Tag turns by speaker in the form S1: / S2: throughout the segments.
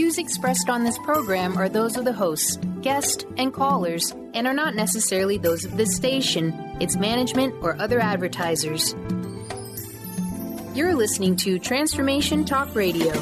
S1: views expressed on this program are those of the hosts, guests, and callers, and are not necessarily those of this station, its management, or other advertisers. You're listening to Transformation Talk Radio.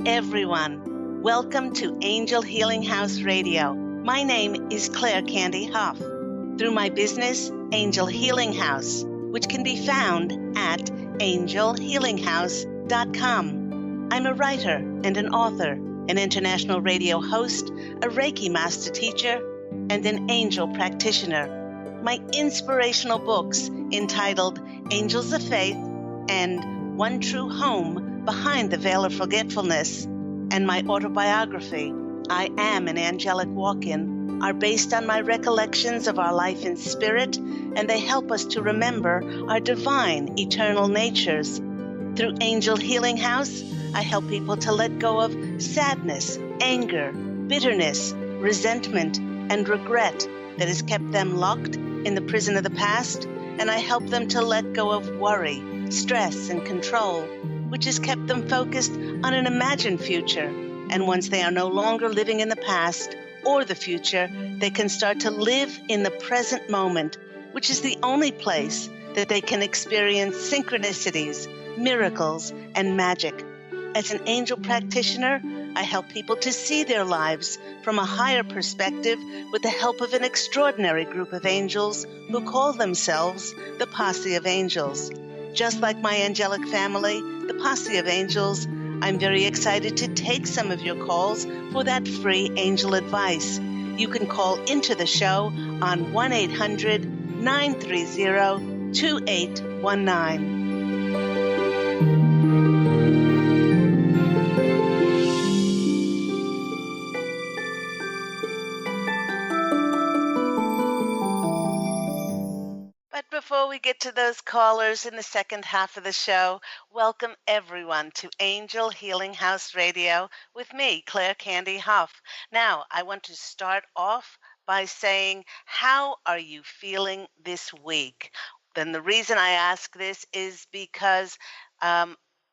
S2: Everyone, welcome to Angel Healing House Radio. My name is Claire Candy Hough. Through my business, Angel Healing House, which can be found at angelhealinghouse.com. I'm a writer and an author, an international radio host, a Reiki master teacher, and an angel practitioner. My inspirational books entitled Angels of Faith and One True Home Behind the Veil of Forgetfulness, and my autobiography, I Am an Angelic Walk-In, are based on my recollections of our life in spirit, and they help us to remember our divine, eternal natures. Through Angel Healing House, I help people to let go of sadness, anger, bitterness, resentment, and regret that has kept them locked in the prison of the past, and I help them to let go of worry, stress, and control, which has kept them focused on an imagined future. And once they are no longer living in the past or the future, they can start to live in the present moment, which is the only place that they can experience synchronicities, miracles, and magic. As an angel practitioner, I help people to see their lives from a higher perspective with the help of an extraordinary group of angels who call themselves the Posse of Angels. Just like my angelic family, the Posse of Angels, I'm very excited to take some of your calls for that free angel advice. You can call into the show on 1-800-930-2819. Before we get to those callers in the second half of the show, welcome everyone to Angel Healing House Radio with me, Claire Candy Hough. Now, I want to start off by saying, how are you feeling this week? Then the reason I ask this is because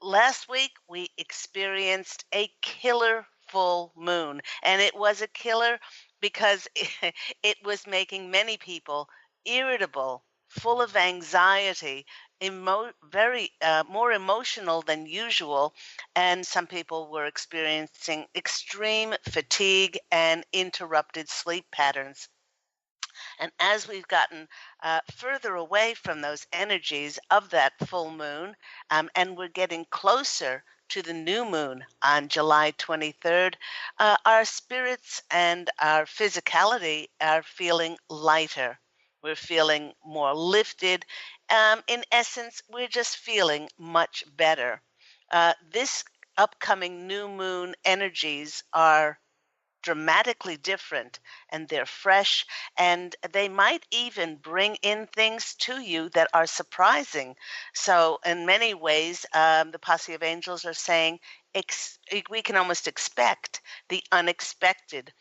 S2: last week we experienced a killer full moon, and it was a killer because it was making many people irritable, full of anxiety, very more emotional than usual, and some people were experiencing extreme fatigue and interrupted sleep patterns. And as we've gotten further away from those energies of that full moon, and we're getting closer to the new moon on July 23rd, our spirits and our physicality are feeling lighter. We're feeling more lifted. In essence, we're just feeling much better. This upcoming new moon energies are dramatically different, and they're fresh, and they might even bring in things to you that are surprising. So in many ways, the Posse of Angels are saying we can almost expect the unexpected.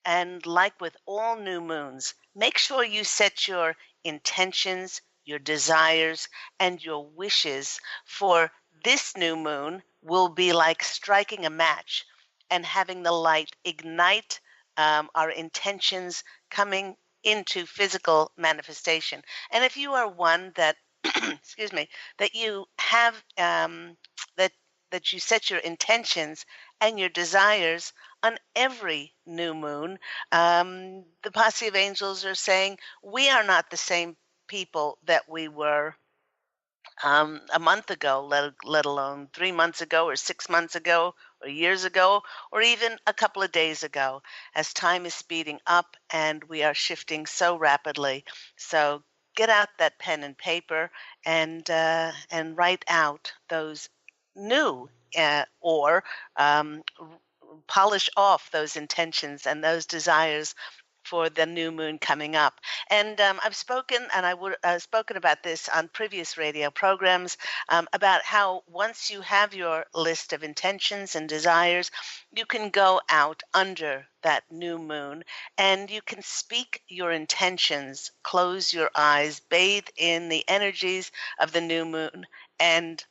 S2: And like with all new moons, make sure you set your intentions, your desires, and your wishes for this new moon will be like striking a match and having the light ignite our intentions coming into physical manifestation. And if you are one that, excuse me, that you have that you set your intentions and your desires on every new moon, the Posse of Angels are saying we are not the same people that we were a month ago, let alone 3 months ago or 6 months ago or years ago or even a couple of days ago, as time is speeding up and we are shifting so rapidly. So get out that pen and paper and write out those new or polish off those intentions and those desires for the new moon coming up. And I've spoken, and I would spoken about this on previous radio programs, about how once you have your list of intentions and desires, you can go out under that new moon and you can speak your intentions, close your eyes, bathe in the energies of the new moon, and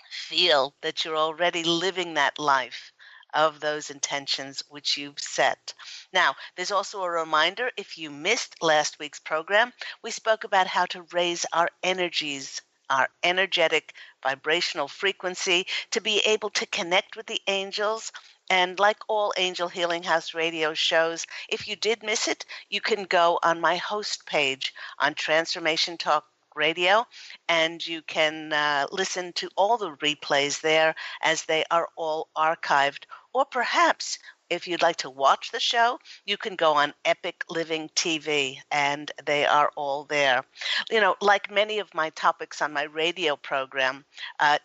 S2: feel that you're already living that life of those intentions which you've set. Now, there's also a reminder if you missed last week's program, we spoke about how to raise our energies, our energetic vibrational frequency to be able to connect with the angels. And like all Angel Healing House radio shows, if you did miss it, you can go on my host page on Transformation Talk Radio, and you can listen to all the replays there as they are all archived. Or perhaps if you'd like to watch the show, you can go on Epic Living TV, and they are all there. You know, like many of my topics on my radio program,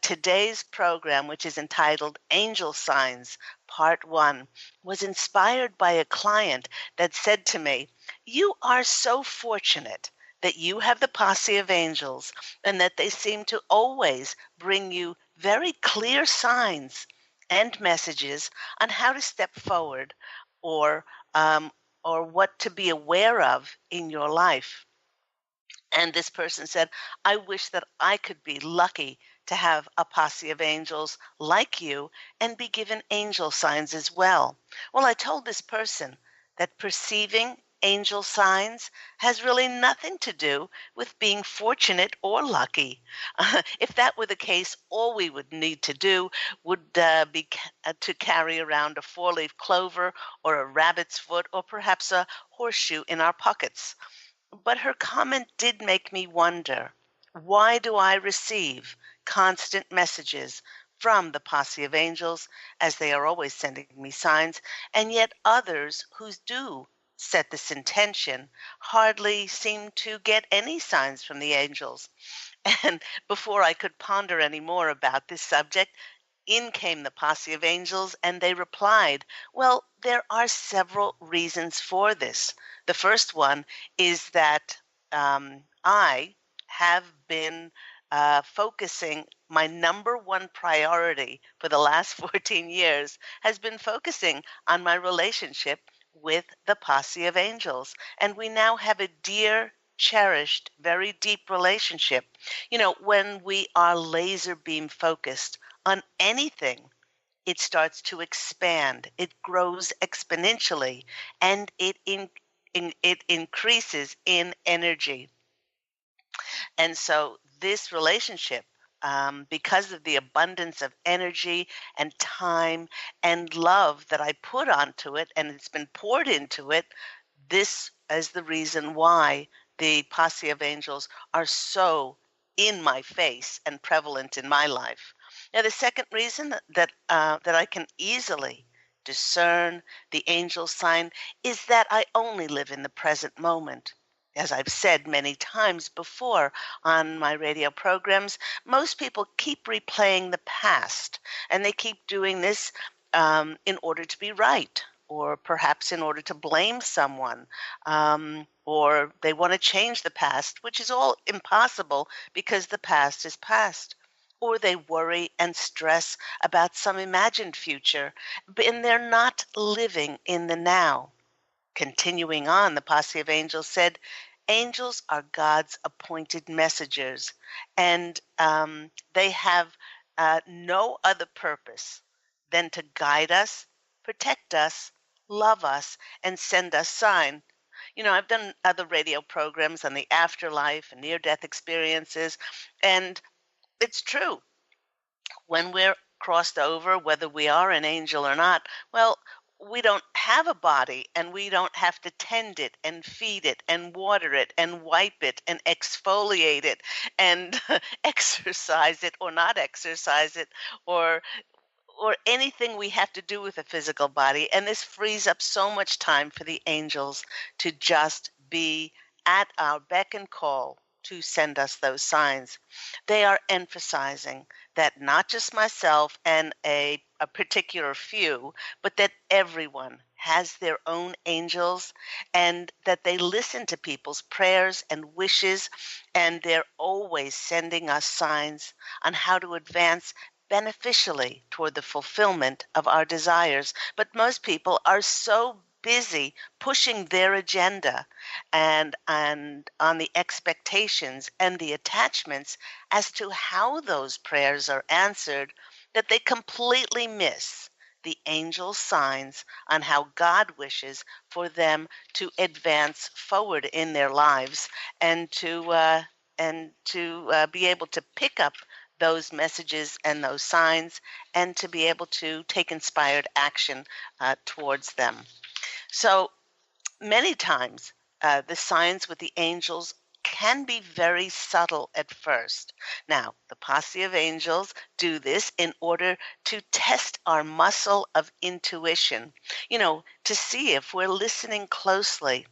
S2: today's program, which is entitled Angel Signs, Part 1, was inspired by a client that said to me, "You are so fortunate that you have the Posse of Angels and that they seem to always bring you very clear signs and messages on how to step forward or um, or what to be aware of in your life." And this person said, "I wish that I could be lucky to have a posse of angels like you and be given angel signs as well." Well, I told this person that perceiving angel signs has really nothing to do with being fortunate or lucky. If that were the case, all we would need to do would be to carry around a four-leaf clover or a rabbit's foot or perhaps a horseshoe in our pockets. But her comment did make me wonder, why do I receive constant messages from the Posse of Angels, as they are always sending me signs, and yet others who do set this intention hardly seem to get any signs from the angels? And before I could ponder any more about this subject, in came the Posse of Angels, and they replied, "Well, there are several reasons for this. The first one is that I have been focusing, my number one priority for the last 14 years has been focusing on my relationship with the Posse of Angels. And we now have a dear, cherished, very deep relationship. You know, when we are laser beam focused on anything, it starts to expand. It grows exponentially, and it increases in energy. And so this relationship, because of the abundance of energy and time and love that I put onto it, and it's been poured into it, this is the reason why the Posse of Angels are so in my face and prevalent in my life. Now, the second reason that I can easily discern the angel sign is that I only live in the present moment. As I've said many times before on my radio programs, most people keep replaying the past, and they keep doing this in order to be right, or perhaps in order to blame someone, or they want to change the past, which is all impossible because the past is past. Or they worry and stress about some imagined future, and they're not living in the now. Continuing on, the Posse of Angels said, "Angels are God's appointed messengers, and they have no other purpose than to guide us, protect us, love us, and send us sign." You know, I've done other radio programs on the afterlife and near-death experiences, and it's true. When we're crossed over, whether we are an angel or not, well, we don't have a body and we don't have to tend it and feed it and water it and wipe it and exfoliate it and exercise it or not exercise it, or anything we have to do with a physical body. And this frees up so much time for the angels to just be at our beck and call to send us those signs. They are emphasizing that not just myself and a particular few, but that everyone has their own angels and that they listen to people's prayers and wishes, and they're always sending us signs on how to advance beneficially toward the fulfillment of our desires. But most people are so busy pushing their agenda and on the expectations and the attachments as to how those prayers are answered that they completely miss the angel signs on how God wishes for them to advance forward in their lives and to be able to pick up those messages and those signs and to be able to take inspired action towards them. So many times, the signs with the angels can be very subtle at first. Now, the Posse of Angels do this in order to test our muscle of intuition, to see if we're listening closely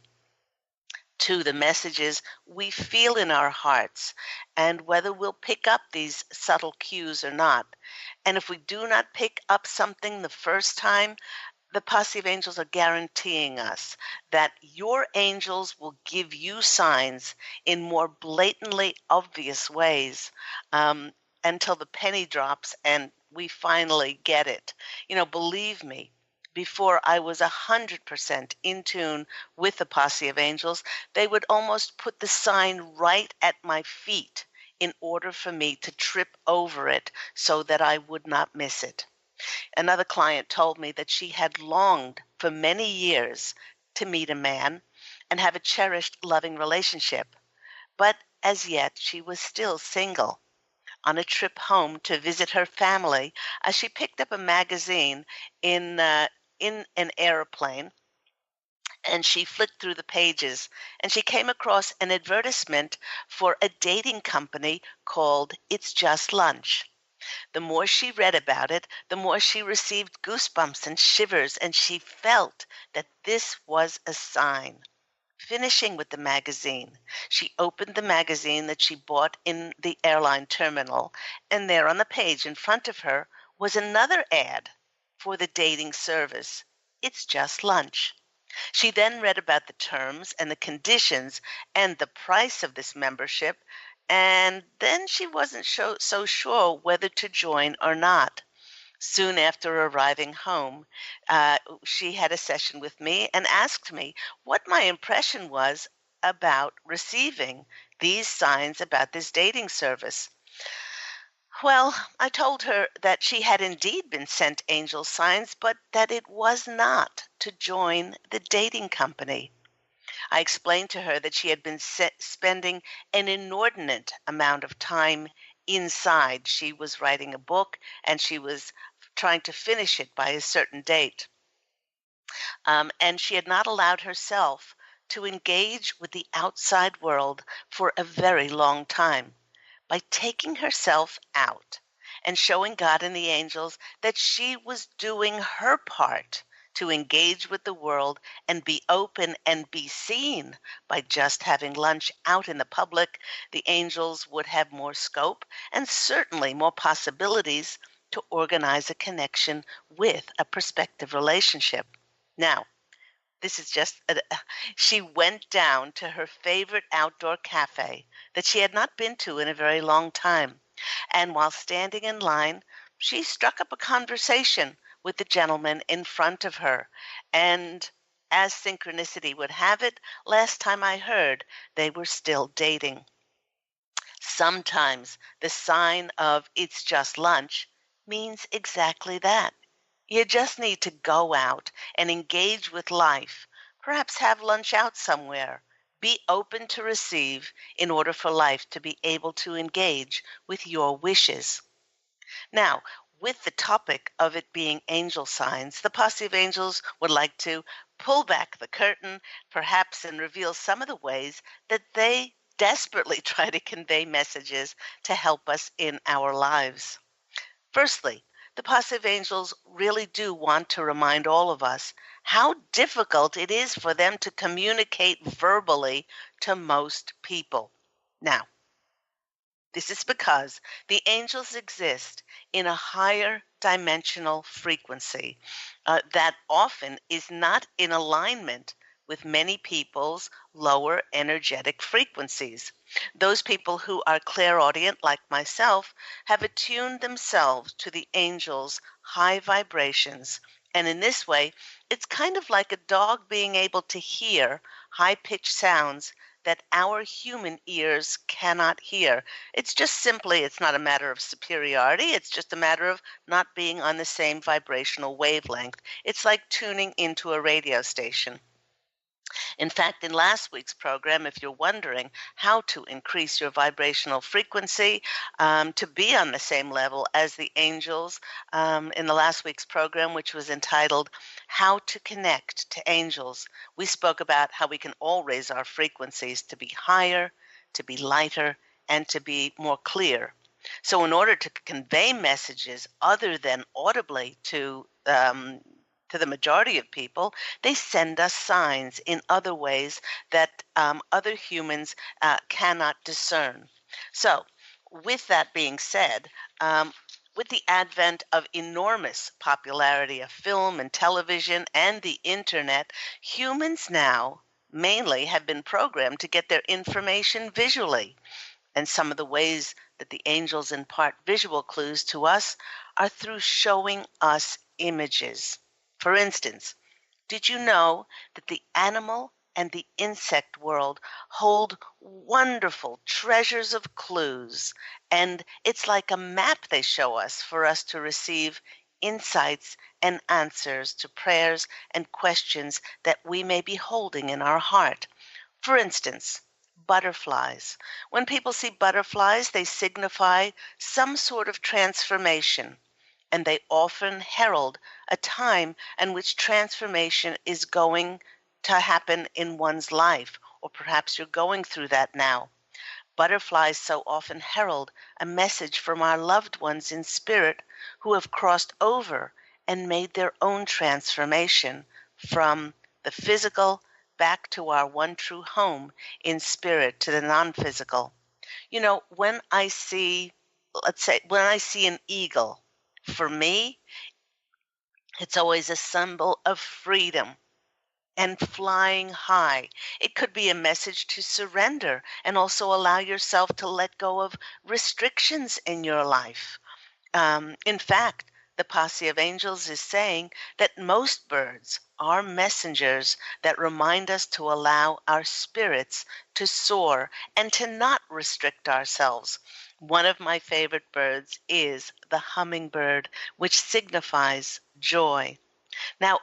S2: to the messages we feel in our hearts and whether we'll pick up these subtle cues or not. And if we do not pick up something the first time, the Posse of Angels are guaranteeing us that your angels will give you signs in more blatantly obvious ways until the penny drops and we finally get it. Believe me, before I was 100% in tune with the Posse of Angels, they would almost put the sign right at my feet in order for me to trip over it so that I would not miss it. Another client told me that she had longed for many years to meet a man and have a cherished, loving relationship, but as yet she was still single. On a trip home to visit her family, she picked up a magazine in an airplane, and she flicked through the pages, and she came across an advertisement for a dating company called It's Just Lunch. The more she read about it, the more she received goosebumps and shivers, and she felt that this was a sign. Finishing with the magazine, she opened the magazine that she bought in the airline terminal, and there on the page in front of her was another ad for the dating service. It's Just Lunch. She then read about the terms and the conditions and the price of this membership, and then she wasn't so sure whether to join or not. Soon after arriving home, she had a session with me and asked me what my impression was about receiving these signs about this dating service. Well, I told her that she had indeed been sent angel signs, but that it was not to join the dating company. I explained to her that she had been spending an inordinate amount of time inside. She was writing a book and she was trying to finish it by a certain date. And she had not allowed herself to engage with the outside world for a very long time. By taking herself out and showing God and the angels that she was doing her part to engage with the world and be open and be seen by just having lunch out in the public, the angels would have more scope and certainly more possibilities to organize a connection with a prospective relationship. Now, this is she went down to her favorite outdoor cafe that she had not been to in a very long time. And while standing in line, she struck up a conversation with the gentleman in front of her. And as synchronicity would have it, last time I heard, they were still dating. Sometimes the sign of "it's just lunch" means exactly that. You just need to go out and engage with life, perhaps have lunch out somewhere. Be open to receive in order for life to be able to engage with your wishes. Now, with the topic of it being angel signs, the Posse of Angels would like to pull back the curtain, perhaps, and reveal some of the ways that they desperately try to convey messages to help us in our lives. Firstly, the Posse of Angels really do want to remind all of us how difficult it is for them to communicate verbally to most people. Now, this is because the angels exist in a higher dimensional frequency that often is not in alignment with many people's lower energetic frequencies. Those people who are clairaudient, like myself, have attuned themselves to the angels' high vibrations. And in this way, it's kind of like a dog being able to hear high pitched sounds that our human ears cannot hear. It's just simply, it's not a matter of superiority. It's just a matter of not being on the same vibrational wavelength. It's like tuning into a radio station. In fact, in last week's program, if you're wondering how to increase your vibrational frequency to be on the same level as the angels, in the last week's program, which was entitled How to Connect to Angels, we spoke about how we can all raise our frequencies to be higher, to be lighter, and to be more clear. So, in order to convey messages other than audibly to the majority of people, they send us signs in other ways that other humans cannot discern. So, with that being said, with the advent of enormous popularity of film and television and the internet, humans now mainly have been programmed to get their information visually. And some of the ways that the angels impart visual clues to us are through showing us images. For instance, did you know that the animal and the insect world hold wonderful treasures of clues? And it's like a map they show us for us to receive insights and answers to prayers and questions that we may be holding in our heart. For instance, butterflies. When people see butterflies, they signify some sort of transformation, and they often herald a time in which transformation is going to happen in one's life, or perhaps you're going through that now. Butterflies so often herald a message from our loved ones in spirit who have crossed over and made their own transformation from the physical back to our one true home in spirit to the non-physical. You know, when I see, let's say, when I see an eagle, for me, it's always a symbol of freedom and flying high. It could be a message to surrender and also allow yourself to let go of restrictions in your life. In fact, the Posse of Angels is saying that most birds are messengers that remind us to allow our spirits to soar and to not restrict ourselves. One of my favorite birds is the hummingbird, which signifies joy. Now,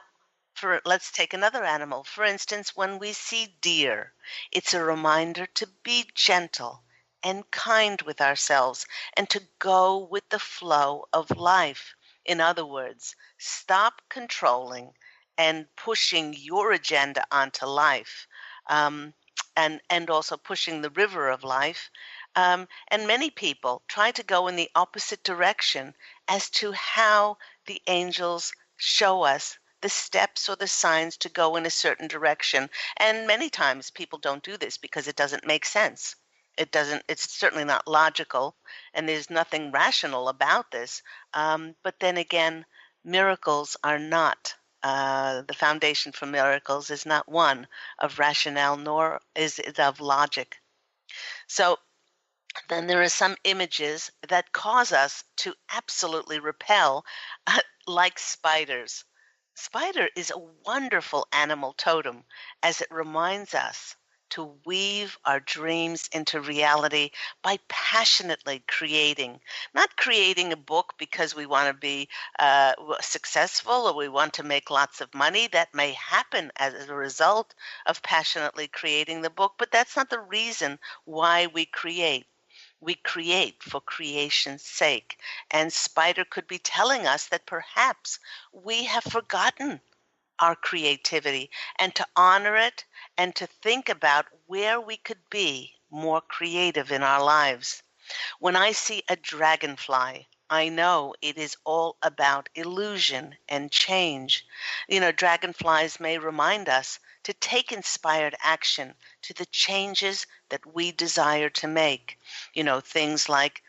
S2: let's take another animal. For instance, when we see deer, it's a reminder to be gentle and kind with ourselves and to go with the flow of life. In other words, stop controlling and pushing your agenda onto life, um, and also pushing the river of life. And many people try to go in the opposite direction as to how the angels show us the steps or the signs to go in a certain direction. And many times people don't do this because it doesn't make sense. It's certainly not logical, and there's nothing rational about this. But then again, miracles are not, the foundation for miracles is not one of rationale, nor is it of logic. So then there are some images that cause us to absolutely repel, like spiders. Spider is a wonderful animal totem as it reminds us to weave our dreams into reality by passionately creating, not creating a book because we want to be successful or we want to make lots of money. That may happen as a result of passionately creating the book, but that's not the reason why we create. We create for creation's sake. And Spider could be telling us that perhaps we have forgotten our creativity and to honor it and to think about where we could be more creative in our lives. When I see a dragonfly, I know it is all about illusion and change. You know, dragonflies may remind us to take inspired action to the changes that we desire to make. You know, things like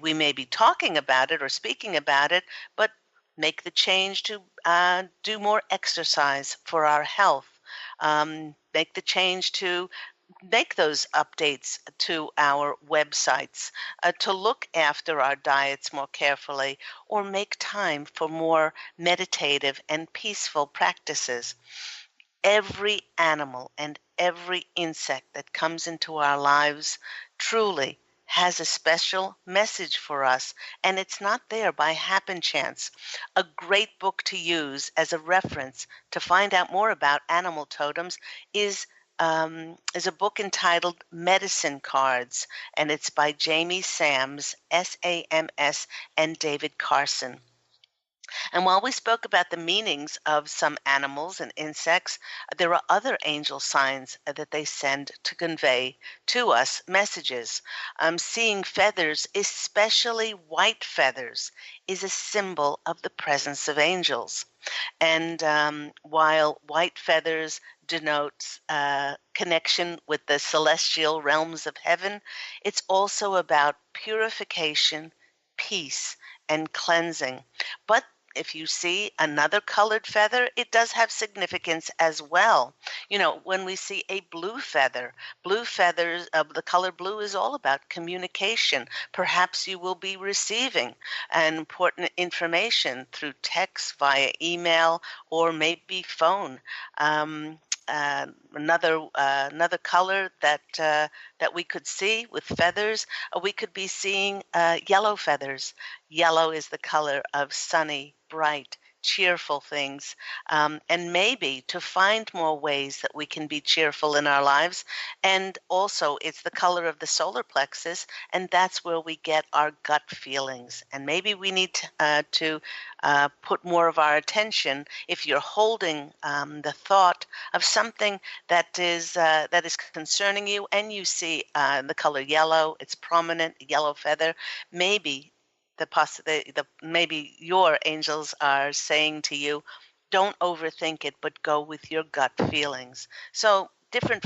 S2: we may be talking about it or speaking about it, but make the change to do more exercise for our health. Make the change to make those updates to our websites, to look after our diets more carefully, or make time for more meditative and peaceful practices. Every animal and every insect that comes into our lives truly has a special message for us, and it's not there by happen chance. A great book to use as a reference to find out more about animal totems is a book entitled Medicine Cards, and it's by Jamie Sams, Sams, and David Carson. And while we spoke about the meanings of some animals and insects, there are other angel signs that they send to convey to us messages. Seeing feathers, especially white feathers, is a symbol of the presence of angels. And while white feathers denotes connection with the celestial realms of heaven, it's also about purification, peace, and cleansing. But if you see another colored feather, it does have significance as well. You know, when we see a blue feathers, the color blue is all about communication. Perhaps you will be receiving an important information through text, via email, or maybe phone. Another color that we could see with feathers, we could be seeing yellow feathers. Yellow is the color of sunny, bright, cheerful things, and maybe to find more ways that we can be cheerful in our lives. And also, it's the color of the solar plexus, and that's where we get our gut feelings. And maybe we need to put more of our attention, if you're holding the thought of something that is concerning you, and you see the color yellow, it's prominent, yellow feather, maybe maybe your angels are saying to you, don't overthink it, but go with your gut feelings. So different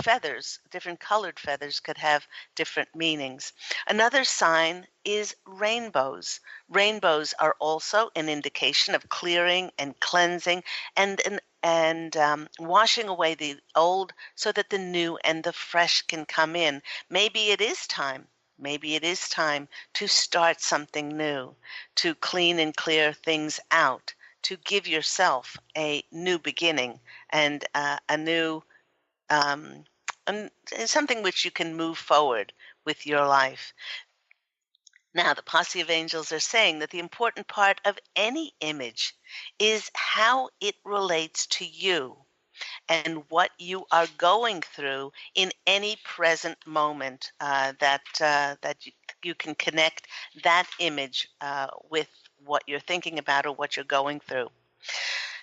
S2: colored feathers could have different meanings. Another sign is rainbows. Rainbows are also an indication of clearing and cleansing and washing away the old so that the new and the fresh can come in. Maybe it is time. Maybe it is time to start something new, to clean and clear things out, to give yourself a new beginning and a new and something which you can move forward with your life. Now, the Posse of Angels are saying that the important part of any image is how it relates to you and what you are going through in any present moment, that you can connect that image with what you're thinking about or what you're going through.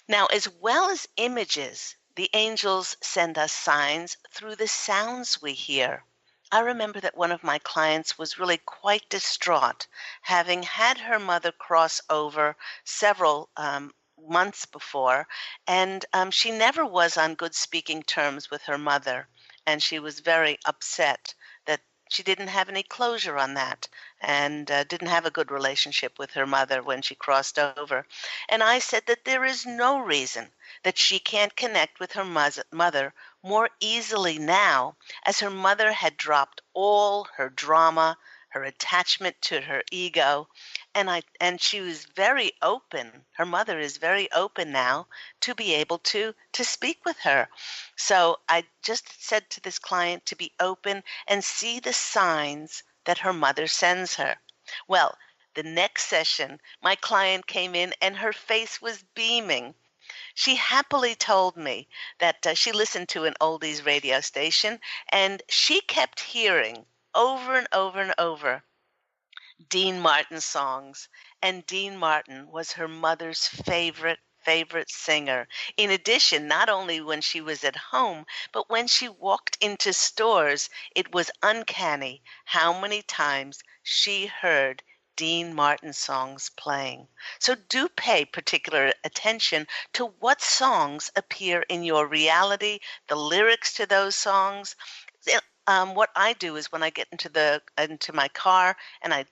S2: Now, as well as images, the angels send us signs through the sounds we hear. I remember that one of my clients was really quite distraught, having had her mother cross over several months before, and she never was on good speaking terms with her mother, and she was very upset that she didn't have any closure on that and didn't have a good relationship with her mother when she crossed over. And I said that there is no reason that she can't connect with her mother more easily now, as her mother had dropped all her drama, her attachment to her ego, and she was very open. Her mother is very open now to be able to speak with her. So I just said to this client to be open and see the signs that her mother sends her. Well, the next session, my client came in and her face was beaming. She happily told me that she listened to an oldies radio station and she kept hearing over and over and over Dean Martin songs, and Dean Martin was her mother's favorite singer. In addition, not only when she was at home, but when she walked into stores, it was uncanny how many times she heard Dean Martin songs playing. So do pay particular attention to what songs appear in your reality, the lyrics to those songs. What I do is when I get into my car and I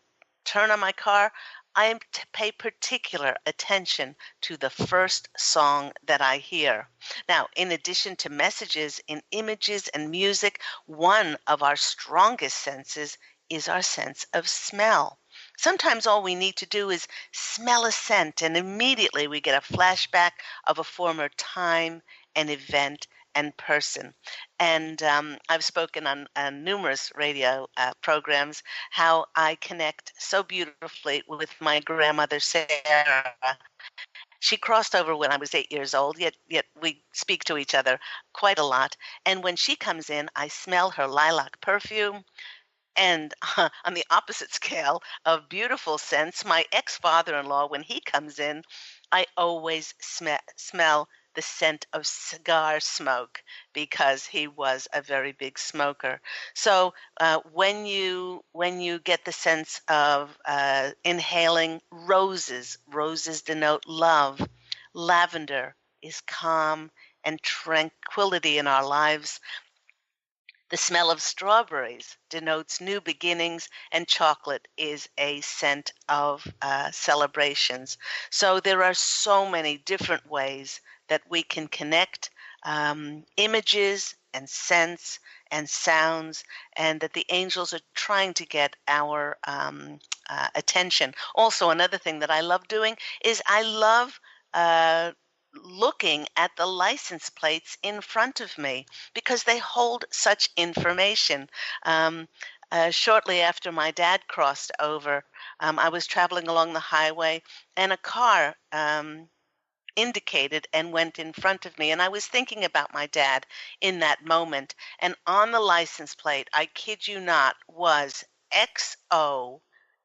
S2: turn on my car, I pay particular attention to the first song that I hear. Now, in addition to messages in images and music, one of our strongest senses is our sense of smell. Sometimes all we need to do is smell a scent, and immediately we get a flashback of a former time, an event, and person. And I've spoken on numerous radio programs how I connect so beautifully with my grandmother, Sarah. She crossed over when I was 8 years old, yet we speak to each other quite a lot. And when she comes in, I smell her lilac perfume. And on the opposite scale of beautiful scents, my ex-father-in-law, when he comes in, I always smell the scent of cigar smoke because he was a very big smoker. So when you get the sense of inhaling roses, roses denote love. Lavender is calm and tranquility in our lives. The smell of strawberries denotes new beginnings, and chocolate is a scent of celebrations. So there are so many different ways that we can connect images and scents and sounds, and that the angels are trying to get our attention. Also, another thing that I love doing is I love uh, looking at the license plates in front of me because they hold such information. Shortly after my dad crossed over, I was traveling along the highway, and a car indicated and went in front of me. And I was thinking about my dad in that moment. And on the license plate, I kid you not, was XO,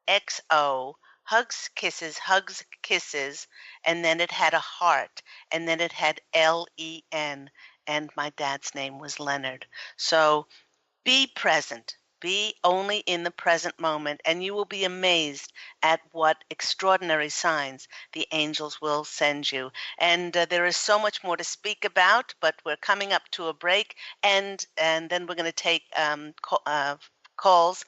S2: XO, hugs, kisses, and then it had a heart, and then it had LEN, and my dad's name was Leonard. So be present. Be only in the present moment, and you will be amazed at what extraordinary signs the angels will send you. And there is so much more to speak about, but we're coming up to a break, and then we're going to take calls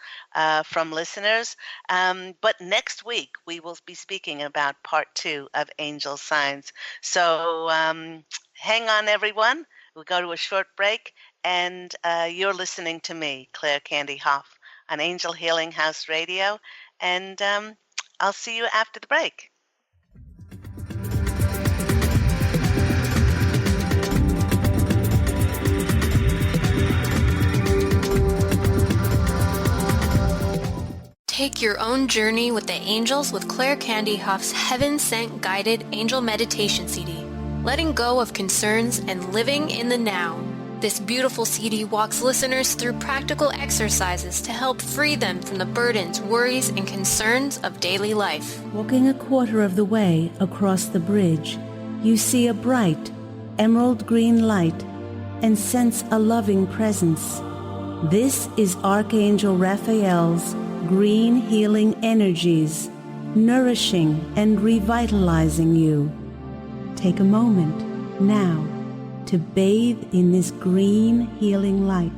S2: from listeners. But next week, we will be speaking about part 2 of Angel Signs. So hang on, everyone. We'll go to a short break, and you're listening to me, Claire Candy Hough, on Angel Healing House Radio, and I'll see you after the break.
S1: Take your own journey with the angels with Claire Candy Hough's Heaven Sent Guided Angel Meditation CD, letting go of concerns and living in the now. This beautiful CD walks listeners through practical exercises to help free them from the burdens, worries, and concerns of daily life.
S3: Walking a quarter of the way across the bridge, you see a bright, emerald green light and sense a loving presence. This is Archangel Raphael's green healing energies, nourishing and revitalizing you. Take a moment now to bathe in this green healing light.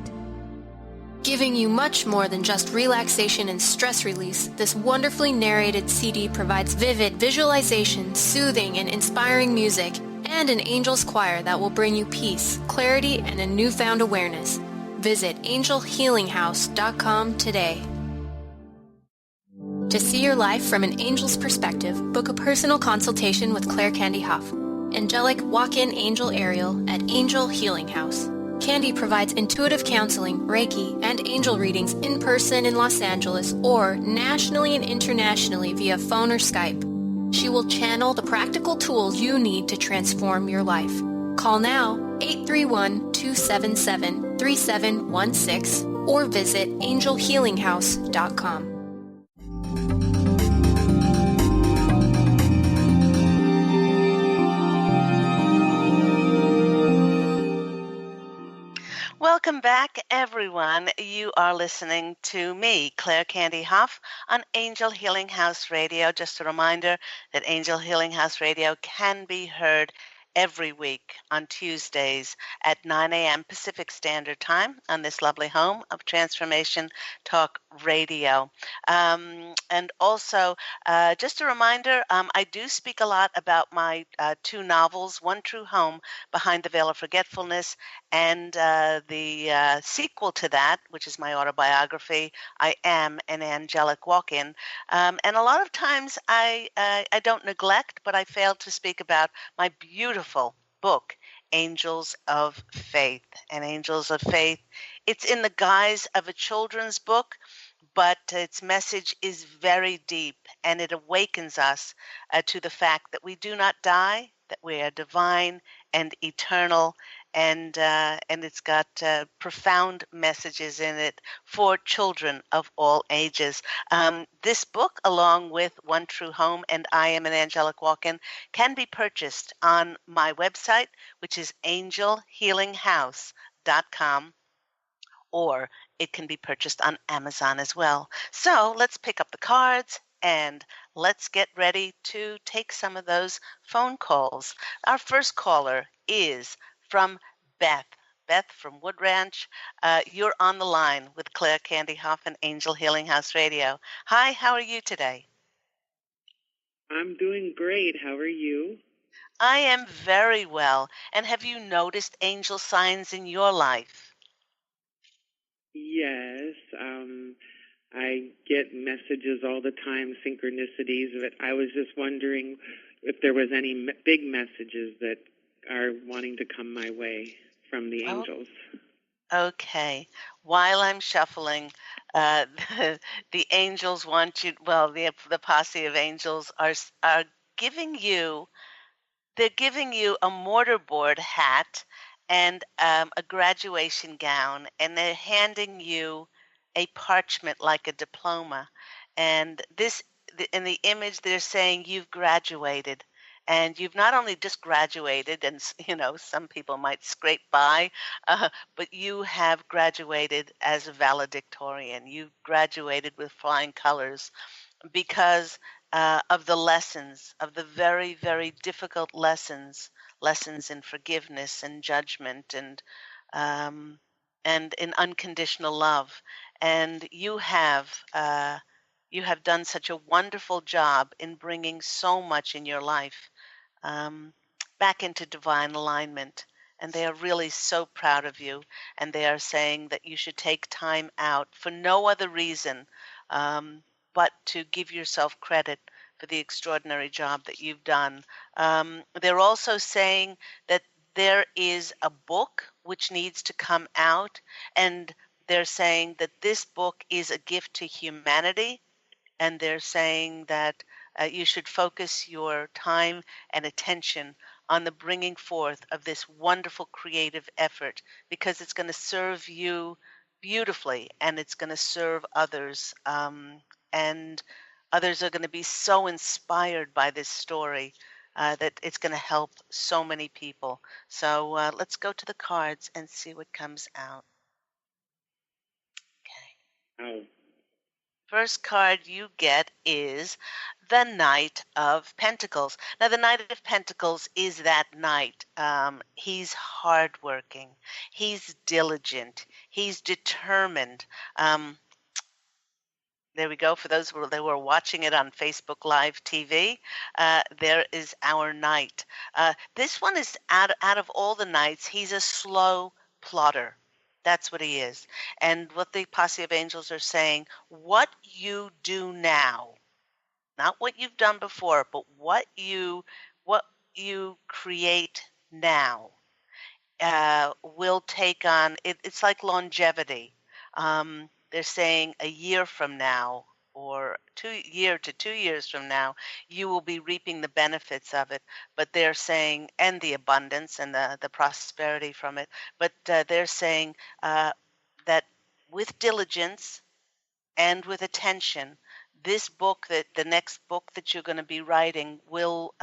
S1: Giving you much more than just relaxation and stress release, this wonderfully narrated CD provides vivid visualization, soothing and inspiring music, and an angel's choir that will bring you peace, clarity, and a newfound awareness. Visit angelhealinghouse.com today. To see your life from an angel's perspective, book a personal consultation with Claire Candy Hough, angelic walk-in angel Ariel at Angel Healing House. Candy provides intuitive counseling, Reiki, and angel readings in person in Los Angeles or nationally and internationally via phone or Skype. She will channel the practical tools you need to transform your life. Call now 831-277-3716 or visit angelhealinghouse.com.
S2: Welcome back, everyone. You are listening to me, Claire Candy Hough, on Angel Healing House Radio. Just a reminder that Angel Healing House Radio can be heard every week on Tuesdays at 9 a.m. Pacific Standard Time on this lovely home of Transformation Talk Radio. And also, just a reminder, I do speak a lot about my two novels, One True Home, Behind the Veil of Forgetfulness, and the sequel to that, which is my autobiography, I Am an Angelic Walk-In. And a lot of times I don't neglect, but I fail to speak about my beautiful book, Angels of Faith. And Angels of Faith, it's in the guise of a children's book, but its message is very deep, and it awakens us to the fact that we do not die, that we are divine and eternal, and it's got profound messages in it for children of all ages. This book, along with One True Home and I Am an Angelic Walk-In, can be purchased on my website, which is angelhealinghouse.com, or it can be purchased on Amazon as well. So let's pick up the cards and let's get ready to take some of those phone calls. Our first caller is from Beth. Beth from Wood Ranch. You're on the line with Claire Candy Hough and Angel Healing House Radio. Hi, how are you today?
S4: I'm doing great. How are you?
S2: I am very well. And have you noticed angel signs in your life?
S4: Yes. I get messages all the time, synchronicities, but I was just wondering if there was any big messages that are wanting to come my way from the angels.
S2: Okay. While I'm shuffling, uh, the angels want you, well, the Posse of Angels are giving you, they're giving you a mortarboard hat and a graduation gown, and they're handing you a parchment like a diploma. And in the image, they're saying you've graduated. And you've not only just graduated, and some people might scrape by, but you have graduated as a valedictorian. You've graduated with flying colors because of the lessons, of the very, very difficult lessons in forgiveness and judgment um, and in unconditional love. And you have done such a wonderful job in bringing so much in your life um, back into divine alignment. And they are really so proud of you. And they are saying that you should take time out for no other reason but to give yourself credit for the extraordinary job that you've done. They're also saying that there is a book which needs to come out, and they're saying that this book is a gift to humanity, and they're saying that you should focus your time and attention on the bringing forth of this wonderful creative effort, because it's going to serve you beautifully and it's going to serve others. And others are going to be so inspired by this story that it's going to help so many people. So let's go to the cards and see what comes out. Okay.
S4: Oh.
S2: First card you get is the Knight of Pentacles. Now, the Knight of Pentacles is that knight. He's hardworking. He's diligent. He's determined. There we go. For those who were watching it on Facebook Live TV, there is our knight. This one is out of all the knights, he's a slow plotter. That's what he is. And what the Posse of Angels are saying, what you do now, not what you've done before, but what you create now will take on, it's like longevity. They're saying a year from now or 2 years from now, you will be reaping the benefits of it. But they're saying, and the abundance and the prosperity from it. But they're saying that with diligence and with attention, this book, that the next book that you're going to be writing will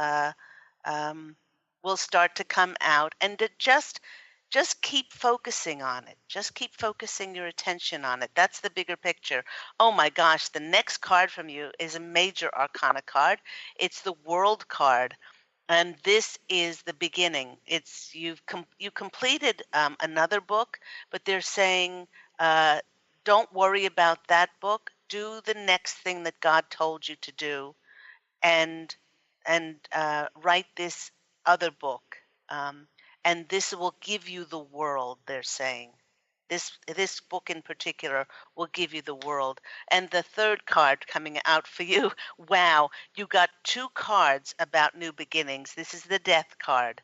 S2: start to come out, and to just keep focusing on it. Just keep focusing your attention on it. That's the bigger picture. Oh my gosh, the next card from you is a major arcana card. It's the World card. And this is the beginning. It's you completed another book, but they're saying, uh, don't worry about that book. Do the next thing that God told you to do, and write this other book, and this will give you the world. They're saying this book in particular will give you the world. And the third card coming out for you, wow, you got two cards about new beginnings. This is the death card,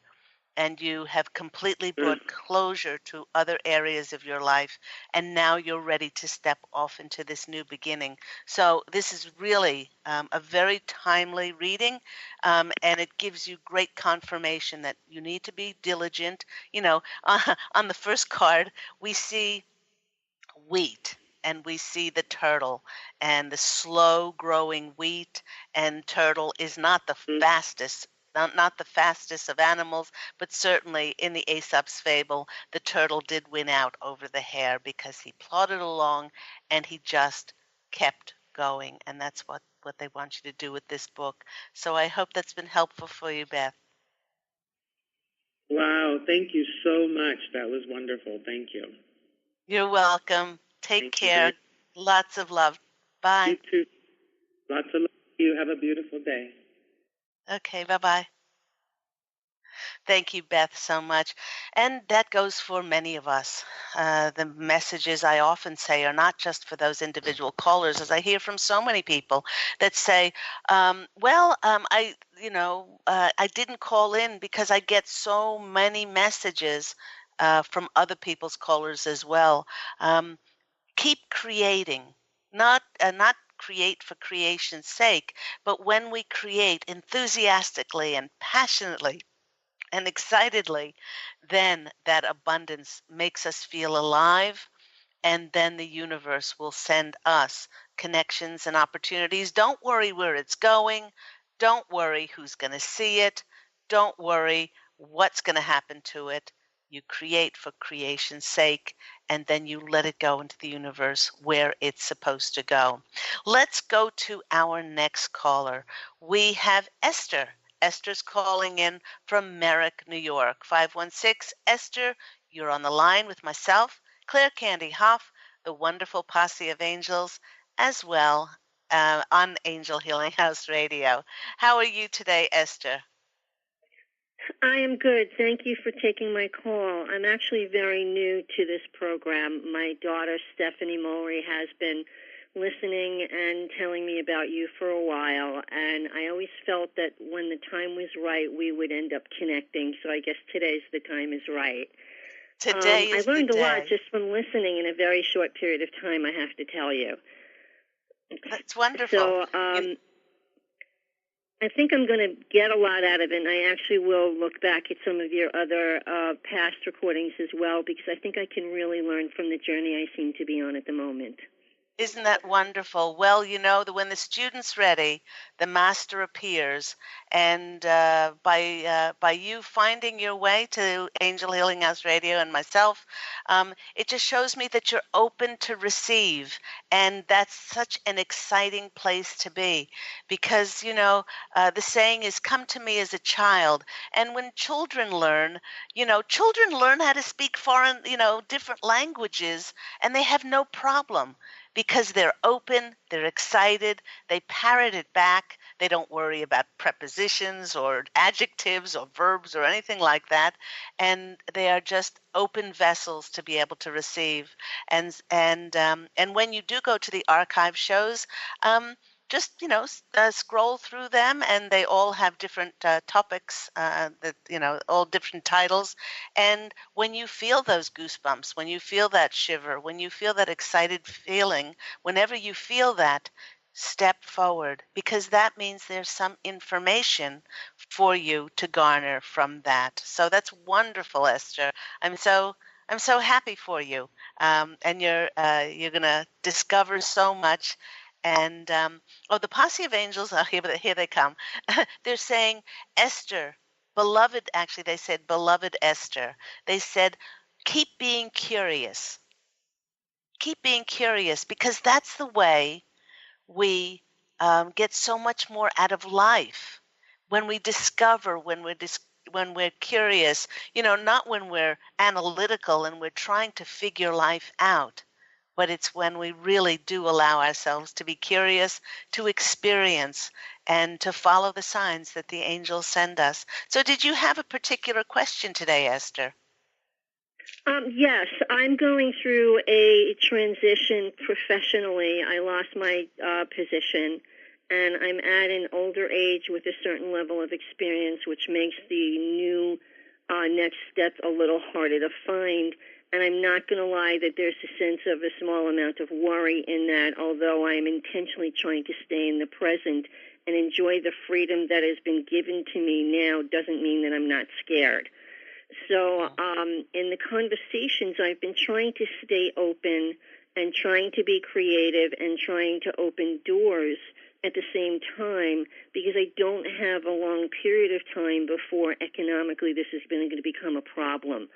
S2: and you have completely brought closure to other areas of your life, and now you're ready to step off into this new beginning. So this is really a very timely reading, and it gives you great confirmation that you need to be diligent. On the first card, we see wheat, and we see the turtle, and the slow growing wheat and turtle is not the fastest, not the fastest of animals, but certainly in the Aesop's fable, the turtle did win out over the hare because he plodded along and he just kept going. And that's what they want you to do with this book. So I hope that's been helpful for you, Beth.
S4: Wow, thank you so much. That was wonderful. Thank you.
S2: You're welcome. Take care. Lots of love. Bye.
S4: You too. Lots of love to you. Have a beautiful day.
S2: Okay, bye-bye. Thank you, Beth, so much. And that goes for many of us. The messages I often say are not just for those individual callers, as I hear from so many people that say, I didn't call in because I get so many messages from other people's callers as well. Keep creating, not create for creation's sake, but when we create enthusiastically and passionately and excitedly, then that abundance makes us feel alive, and then the universe will send us connections and opportunities. Don't worry where it's going. Don't worry who's going to see it. Don't worry what's going to happen to it. You create for creation's sake, and then you let it go into the universe where it's supposed to go. Let's go to our next caller. We have Esther. Esther's calling in from Merrick, New York. 516. Esther, you're on the line with myself, Claire Candy Hough, the wonderful Posse of Angels, as well on Angel Healing House Radio. How are you today, Esther?
S5: I am good. Thank you for taking my call. I'm actually very new to this program. My daughter, Stephanie Molry, has been listening and telling me about you for a while, and I always felt that when the time was right, we would end up connecting, so I guess today's the time is right.
S2: Today is
S5: I learned
S2: the day.
S5: a lot just from listening in a very short period of time, I have to tell you.
S2: That's wonderful.
S5: So I think I'm going to get a lot out of it, and I actually will look back at some of your other past recordings as well, because I think I can really learn from the journey I seem to be on at the moment.
S2: Isn't that wonderful? Well, you know that when the student's ready, the master appears, and by you finding your way to Angel Healing House Radio and myself, it just shows me that you're open to receive, and that's such an exciting place to be, because the saying is, "Come to me as a child," and when children learn, children learn how to speak foreign, different languages, and they have no problem. Because they're open, they're excited, they parrot it back, they don't worry about prepositions or adjectives or verbs or anything like that, and they are just open vessels to be able to receive. And when you do go to the archive shows, just scroll through them, and they all have different topics that all different titles. And when you feel those goosebumps, when you feel that shiver, when you feel that excited feeling, whenever you feel that, step forward, because that means there's some information for you to garner from that. So that's wonderful, Esther. I'm so happy for you, and you're gonna discover so much. And the Posse of Angels, here they come. They're saying, Esther, beloved, actually they said, beloved Esther. They said, keep being curious. Keep being curious, because that's the way we get so much more out of life. when we discover, when we're curious, not when we're analytical and we're trying to figure life out, but it's when we really do allow ourselves to be curious, to experience, and to follow the signs that the angels send us. So did you have a particular question today, Esther?
S5: Yes, I'm going through a transition professionally. I lost my position, and I'm at an older age with a certain level of experience, which makes the new next step a little harder to find. And I'm not going to lie that there's a sense of a small amount of worry in that, although I'm intentionally trying to stay in the present and enjoy the freedom that has been given to me now, doesn't mean that I'm not scared. So in the conversations, I've been trying to stay open and trying to be creative and trying to open doors at the same time, because I don't have a long period of time before economically this is going to become a problem.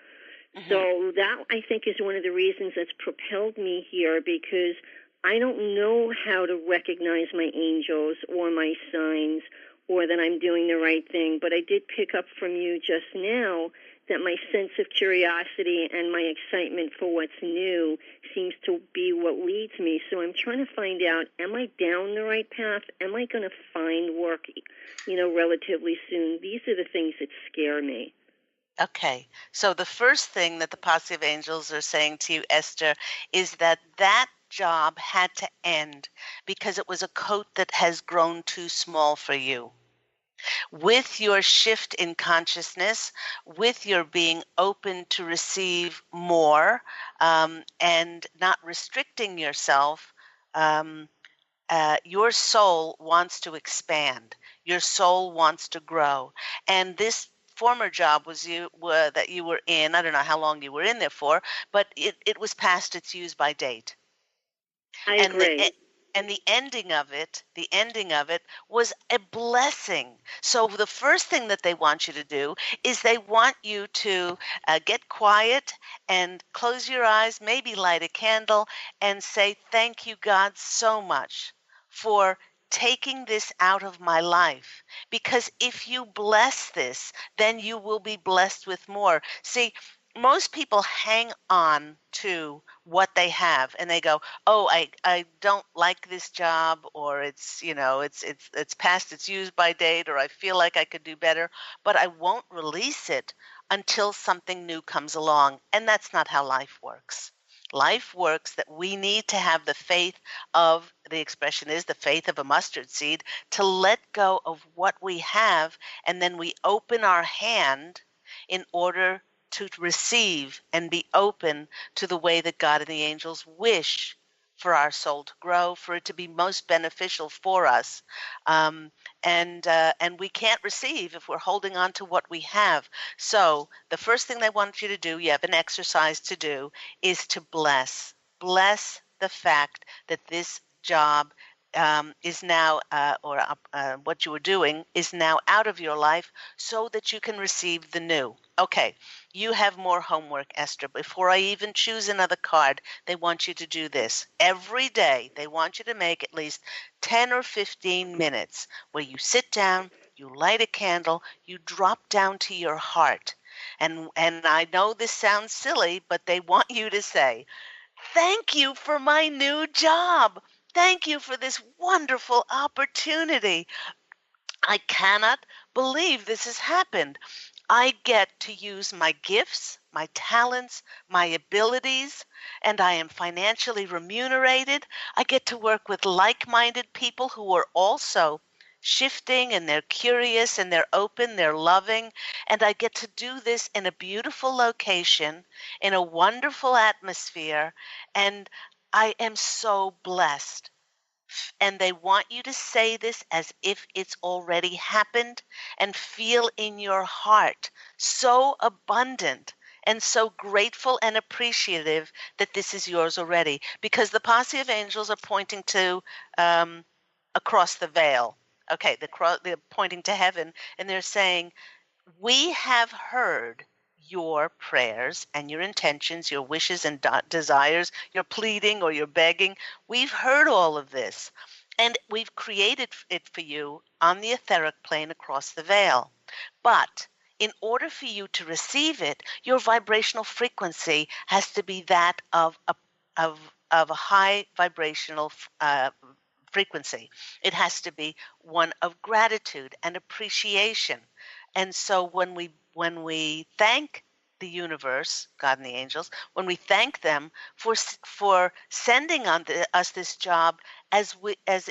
S5: Mm-hmm. So that, I think, is one of the reasons that's propelled me here, because I don't know how to recognize my angels or my signs or that I'm doing the right thing. But I did pick up from you just now that my sense of curiosity and my excitement for what's new seems to be what leads me. So I'm trying to find out, am I down the right path? Am I going to find work, relatively soon? These are the things that scare me.
S2: Okay, so the first thing that the Posse of Angels are saying to you, Esther, is that job had to end because it was a coat that has grown too small for you. With your shift in consciousness, with your being open to receive more, and not restricting yourself, your soul wants to expand. Your soul wants to grow. And this former job that you were in, I don't know how long you were in there for, but it was past its use by date.
S5: I agree.
S2: And the ending of it was a blessing. So the first thing that they want you to do is they want you to get quiet and close your eyes, maybe light a candle, and say, thank you, God, so much for taking this out of my life. Because if you bless this, then you will be blessed with more. See, most people hang on to what they have and they go, oh, I don't like this job, or it's past its use by date, or I feel like I could do better, but I won't release it until something new comes along. And that's not how life works. Life works that we need to have the faith of, the expression is the faith of a mustard seed, to let go of what we have, and then we open our hand in order to receive and be open to the way that God and the angels wish for our soul to grow, for it to be most beneficial for us. And we can't receive if we're holding on to what we have. So the first thing they want you to do, you have an exercise to do, is to bless. Bless the fact that this job is now, what you were doing is now out of your life, so that you can receive the new. Okay, you have more homework, Esther. Before I even choose another card, they want you to do this. Every day, they want you to make at least 10 or 15 minutes where you sit down, you light a candle, you drop down to your heart. And I know this sounds silly, but they want you to say, thank you for my new job. Thank you for this wonderful opportunity. I cannot believe this has happened. I get to use my gifts, my talents, my abilities, and I am financially remunerated. I get to work with like-minded people who are also shifting, and they're curious and they're open, they're loving, and I get to do this in a beautiful location, in a wonderful atmosphere, and I am so blessed. And they want you to say this as if it's already happened, and feel in your heart so abundant and so grateful and appreciative that this is yours already. Because the Posse of Angels are pointing to across the veil. Okay, they're pointing to heaven, and they're saying, we have heard your prayers and your intentions, your wishes and desires, your pleading or your begging. We've heard all of this. And we've created it for you on the etheric plane across the veil. But in order for you to receive it, your vibrational frequency has to be that of a high vibrational frequency. It has to be one of gratitude and appreciation. And so when we thank the universe, God and the angels, when we thank them for sending us this job as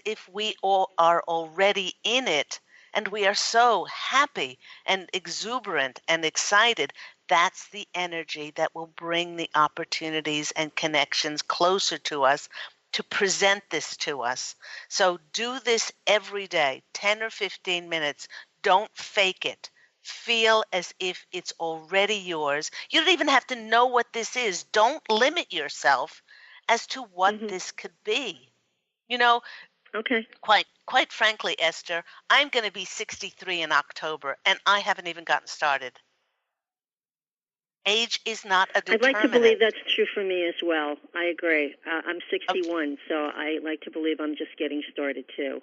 S2: if we all are already in it, and we are so happy and exuberant and excited, that's the energy that will bring the opportunities and connections closer to us to present this to us. So do this every day, 10 or 15 minutes. Don't fake it. Feel as if it's already yours. You don't even have to know what this is. Don't limit yourself as to what this could be. You know,
S5: Okay.
S2: Quite frankly, Esther, I'm going to be 63 in October, and I haven't even gotten started. Age is not a determinant.
S5: I'd like to believe that's true for me as well. I agree. I'm 61, so I like to believe I'm just getting started too.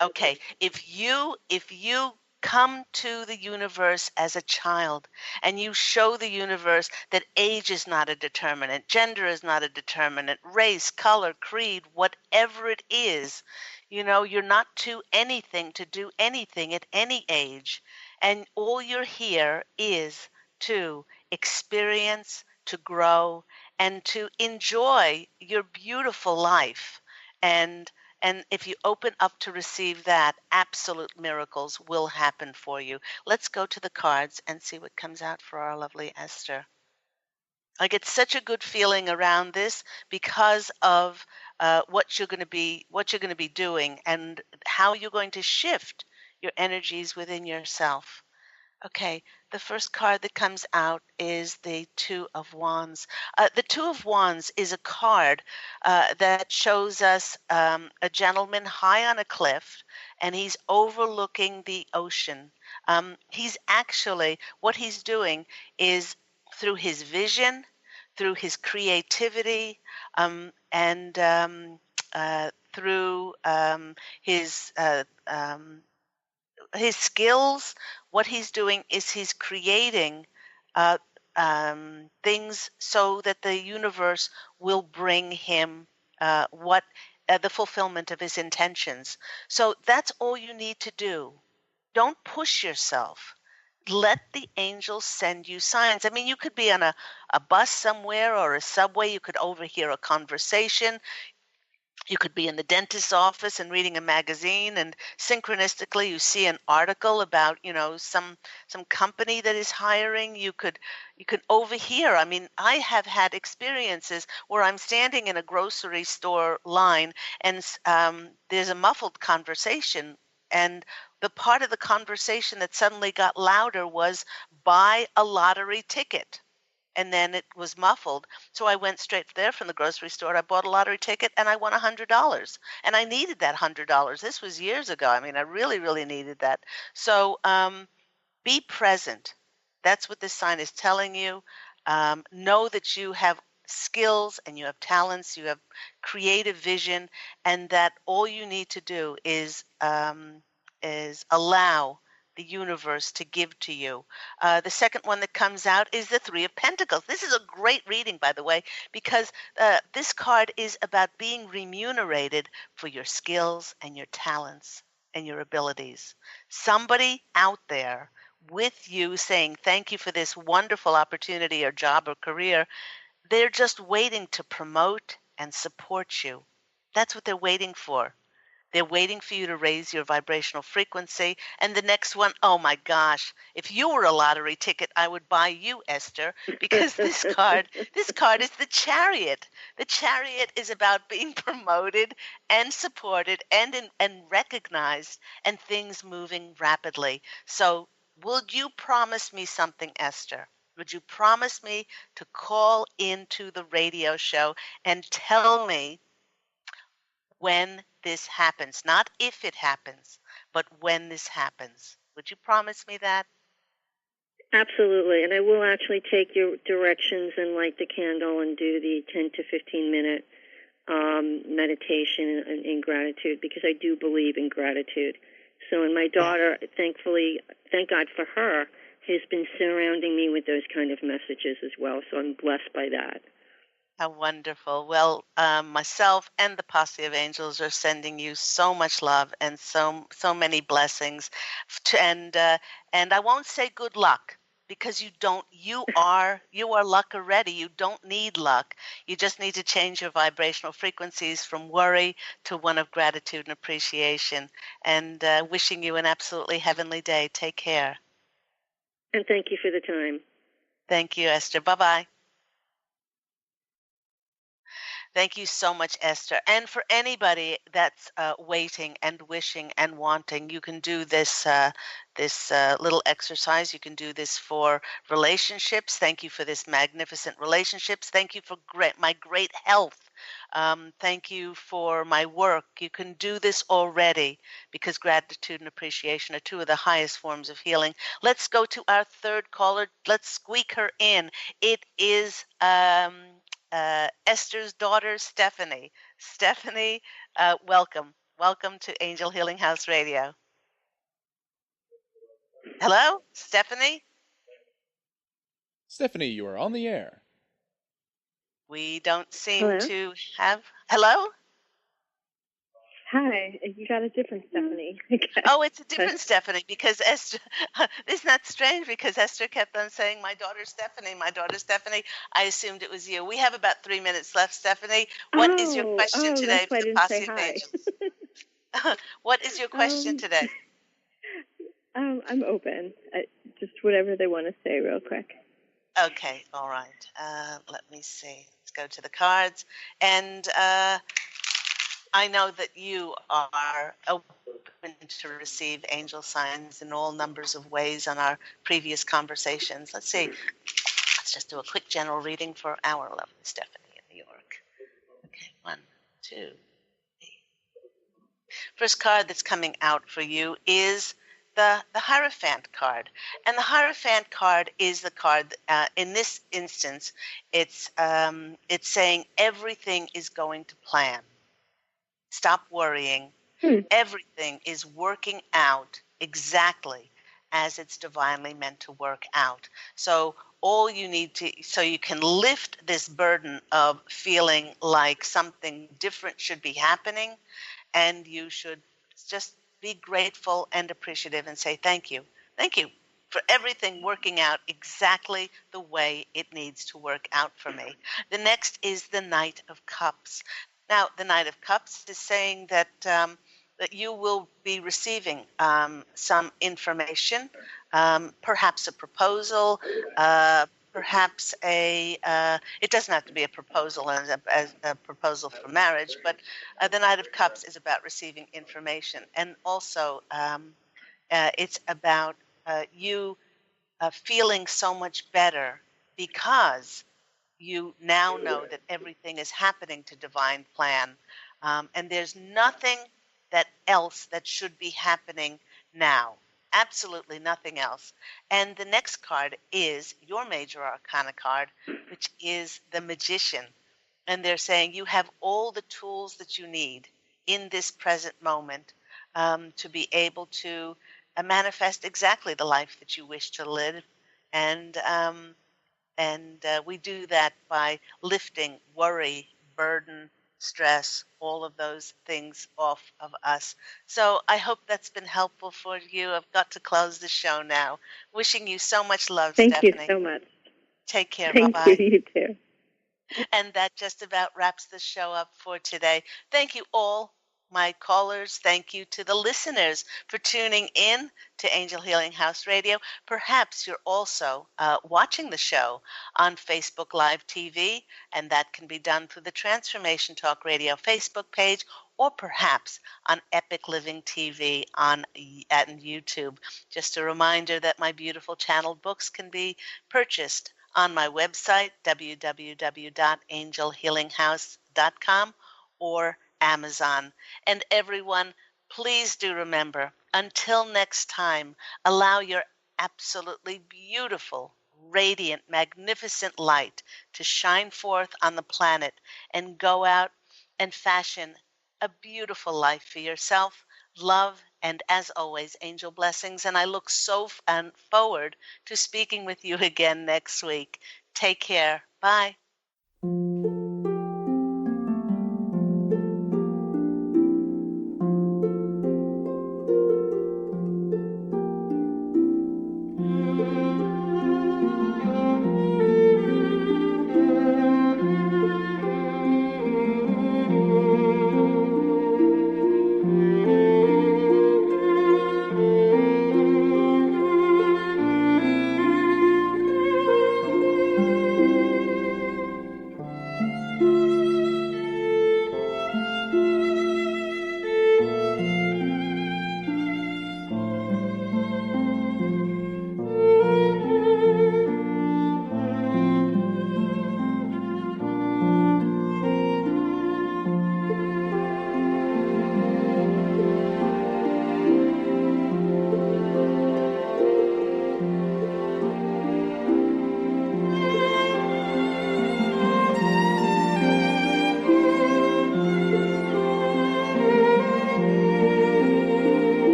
S2: Okay, if you come to the universe as a child and you show the universe that age is not a determinant, gender is not a determinant, race, color, creed, whatever it is, you're not too anything to do anything at any age. And all you're here is to experience, to grow, and to enjoy your beautiful life. And if you open up to receive that, absolute miracles will happen for you. Let's go to the cards and see what comes out for our lovely Esther. I get such a good feeling around this because of what you're going to be doing and how you're going to shift your energies within yourself. Okay, the first card that comes out is the Two of Wands. The Two of Wands is a card that shows us a gentleman high on a cliff, and he's overlooking the ocean. What he's doing is through his vision, through his creativity, and through his skills, what he's doing is he's creating things so that the universe will bring him the fulfillment of his intentions. So that's all you need to do. Don't push yourself. Let the angels send you signs. I mean, you could be on a bus somewhere or a subway. You could overhear a conversation. You could be in the dentist's office and reading a magazine, and synchronistically you see an article about, some company that is hiring. You could overhear. I mean, I have had experiences where I'm standing in a grocery store line, and there's a muffled conversation, and the part of the conversation that suddenly got louder was buy a lottery ticket. And then it was muffled. So I went straight there from the grocery store. I bought a lottery ticket and I won $100. And I needed that $100. This was years ago. I mean, I really, really needed that. So be present. That's what this sign is telling you. Know that you have skills and you have talents, you have creative vision, and that all you need to do is allow the universe to give to you. The second one that comes out is the Three of Pentacles. This is a great reading, by the way, because this card is about being remunerated for your skills and your talents and your abilities. Somebody out there with you saying thank you for this wonderful opportunity or job or career, they're just waiting to promote and support you. That's what they're waiting for. They're waiting for you to raise your vibrational frequency. And the next one, oh my gosh, if you were a lottery ticket, I would buy you, Esther, because this card is the Chariot. The Chariot is about being promoted and supported and recognized, and things moving rapidly. So would you promise me something, Esther? Would you promise me to call into the radio show and tell me when this happens? Not if it happens, but when this happens. Would you promise me that?
S5: Absolutely. And I will actually take your directions and light the candle and do the 10 to 15 minute meditation and in gratitude, because I do believe in gratitude. So, and my daughter, thankfully, thank God for her, has been surrounding me with those kind of messages as well. So I'm blessed by that.
S2: How wonderful. Well, myself and the Posse of Angels are sending you so much love and so many blessings. And I won't say good luck, because you are luck already. You don't need luck. You just need to change your vibrational frequencies from worry to one of gratitude and appreciation. And wishing you an absolutely heavenly day. Take care.
S5: And thank you for the time.
S2: Thank you, Esther. Bye-bye. Thank you so much, Esther. And for anybody that's waiting and wishing and wanting, you can do this little exercise. You can do this for relationships. Thank you for this magnificent relationships. Thank you for my great health. Thank you for my work. You can do this already, because gratitude and appreciation are two of the highest forms of healing. Let's go to our third caller. Let's squeak her in. It is Esther's daughter, Stephanie. Stephanie, welcome. Welcome to Angel Healing House Radio. Hello, Stephanie?
S6: Stephanie, you are on the air.
S2: We don't seem to have... Hello?
S7: Hi, you got a different Stephanie.
S2: Oh, it's a different Stephanie, because Esther, isn't that strange? Because Esther kept on saying, my daughter Stephanie, my daughter Stephanie. I assumed it was you. We have about 3 minutes left, Stephanie. What is your question today for the Posse of Angels? What is your question today?
S7: I'm open. Just whatever they want to say real quick.
S2: Okay, all right. Let me see. Let's go to the cards. And I know that you are open to receive angel signs in all numbers of ways on our previous conversations. Let's see. Let's just do a quick general reading for our lovely Stephanie in New York. Okay, 1, 2, 3. First card that's coming out for you is the Hierophant card. And the Hierophant card is the card, in this instance, it's saying everything is going to plan. Stop worrying. Everything is working out exactly as it's divinely meant to work out. So all you need to, so you can lift this burden of feeling like something different should be happening, and you should just be grateful and appreciative and say thank you. Thank you for everything working out exactly the way it needs to work out for me. The next is the Knight of Cups. Now, the Knight of Cups is saying that that you will be receiving some information, perhaps a proposal, perhaps it doesn't have to be a proposal as a proposal for marriage, but the Knight of Cups is about receiving information. And also it's about you feeling so much better, because you now know that everything is happening to divine plan. And there's nothing else that should be happening now. Absolutely nothing else. And the next card is your major arcana card, which is the Magician. And they're saying you have all the tools that you need in this present moment to be able to manifest exactly the life that you wish to live. And we do that by lifting worry, burden, stress, all of those things off of us. So I hope that's been helpful for you. I've got to close the show now. Wishing you so much love, Stephanie.
S7: Thank you so much.
S2: Take care.
S7: Thank
S2: Bye-bye.
S7: you too.
S2: And that just about wraps the show up for today. Thank you all, my callers. Thank you to the listeners for tuning in to Angel Healing House Radio. Perhaps you're also watching the show on Facebook Live TV, and that can be done through the Transformation Talk Radio Facebook page, or perhaps on Epic Living TV at YouTube. Just a reminder that my beautiful channeled books can be purchased on my website, www.angelhealinghouse.com, or Amazon. And everyone, please do remember, until next time, allow your absolutely beautiful, radiant, magnificent light to shine forth on the planet, and go out and fashion a beautiful life for yourself. Love, and as always, angel blessings. And I look forward to speaking with you again next week. Take care. Bye.